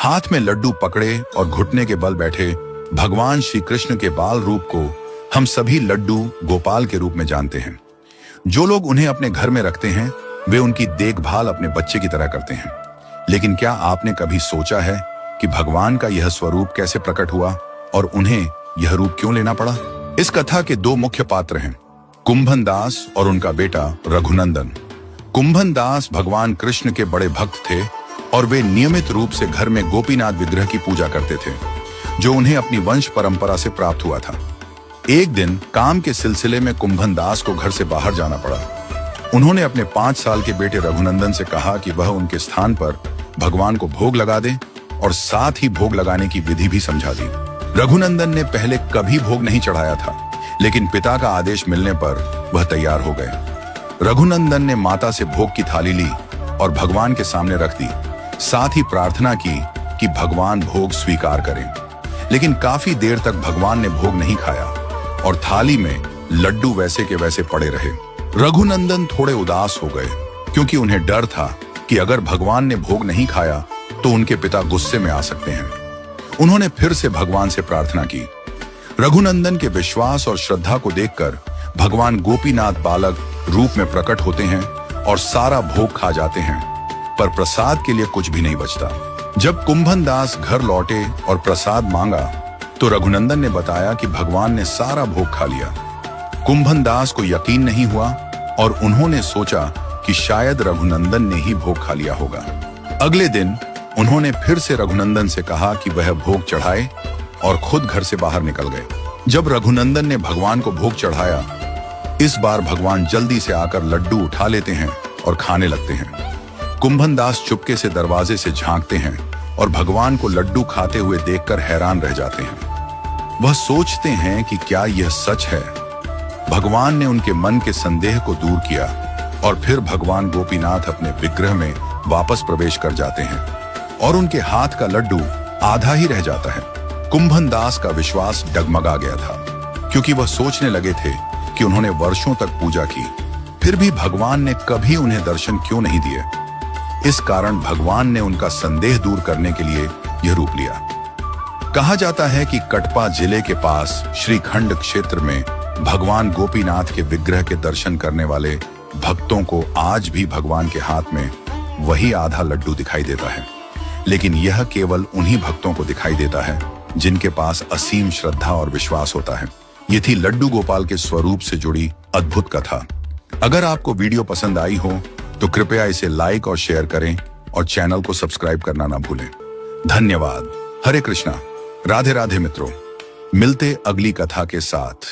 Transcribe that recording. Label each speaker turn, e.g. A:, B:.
A: हाथ में लड्डू पकड़े और घुटने के बल बैठे भगवान श्री कृष्ण के बाल रूप को हम सभी लड्डू गोपाल के रूप में जानते हैं। जो लोग उन्हें अपने घर में रखते हैं वे उनकी देखभाल अपने बच्चे की तरह करते हैं। लेकिन क्या आपने कभी सोचा है कि भगवान का यह स्वरूप कैसे प्रकट हुआ और उन्हें यह रूप क्यों लेना पड़ा? इस कथा के दो मुख्य पात्र हैं, कुंभन दास और उनका बेटा रघुनंदन। कुंभन दास भगवान कृष्ण के बड़े भक्त थे और वे नियमित रूप से घर में गोपीनाथ विग्रह की पूजा करते थे, जो उन्हें अपनी वंश परंपरा से प्राप्त हुआ था। एक दिन काम के सिलसिले में कुंभन दास को घर से बाहर जाना पड़ा। उन्होंने अपने 5 साल के बेटे रघुनंदन से कहा कि वह उनके स्थान पर भगवान को भोग लगा दे और साथ ही भोग लगाने की विधि भी समझा दी। रघुनंदन ने पहले कभी भोग नहीं चढ़ाया था, लेकिन पिता का आदेश मिलने पर वह तैयार हो गए। रघुनंदन ने माता से भोग की थाली ली और भगवान के सामने रख दी। साथ ही प्रार्थना की कि भगवान भोग स्वीकार करें। लेकिन काफी देर तक भगवान ने भोग नहीं खाया और थाली में लड्डू वैसे के वैसे पड़े रहे। रघुनंदन थोड़े उदास हो गए क्योंकि उन्हें डर था कि अगर भगवान ने भोग नहीं खाया तो उनके पिता गुस्से में आ सकते हैं। उन्होंने फिर से भगवान से प्रार्थना की। रघुनंदन के विश्वास और श्रद्धा को देखकर भगवान गोपीनाथ बालक रूप में प्रकट होते हैं और सारा भोग खा जाते हैं, पर प्रसाद के लिए कुछ भी नहीं बचता। जब कुंभन दास घर लौटे और प्रसाद मांगा तो रघुनंदन ने बताया कि भगवान ने सारा भोग खा लिया। कुंभन दास को यकीन नहीं हुआ और उन्होंने सोचा कि शायद रघुनंदन ने ही भोग खा लिया होगा। अगले दिन उन्होंने फिर से रघुनंदन से कहा कि वह भोग चढ़ाए और खुद घर से बाहर निकल गए। जब रघुनंदन ने भगवान को भोग चढ़ाया, इस बार भगवान जल्दी से आकर लड्डू उठा लेते हैं और खाने लगते हैं। कुंभन दास चुपके से दरवाजे से झांकते हैं और भगवान को लड्डू खाते हुए देखकर हैरान रह जाते हैं। वह सोचते हैं कि क्या यह सच है। भगवान ने उनके मन के संदेह को दूर किया और फिर भगवान गोपीनाथ अपने विग्रह में वापस प्रवेश कर जाते हैं और उनके हाथ का लड्डू आधा ही रह जाता है। कुंभन दास का विश्वास डगमगा गया था क्योंकि वह सोचने लगे थे कि उन्होंने वर्षों तक पूजा की, फिर भी भगवान ने कभी उन्हें दर्शन क्यों नहीं दिए। इस कारण भगवान ने उनका संदेह दूर करने के लिए यह रूप लिया। कहा जाता है कि कटपा जिले के पास श्रीखंड क्षेत्र में भगवान गोपीनाथ के विग्रह के दर्शन करने वाले भक्तों को आज भी भगवान के हाथ में वही आधा लड्डू दिखाई देता है। लेकिन यह केवल उन्हीं भक्तों को दिखाई देता है जिनके पास असीम श्रद्धा और विश्वास होता है। ये थी लड्डू गोपाल के स्वरूप से जुड़ी अद्भुत कथा। अगर आपको वीडियो पसंद आई हो तो कृपया इसे लाइक और शेयर करें और चैनल को सब्सक्राइब करना ना भूलें। धन्यवाद। हरे कृष्णा। राधे राधे मित्रों। मिलते अगली कथा के साथ।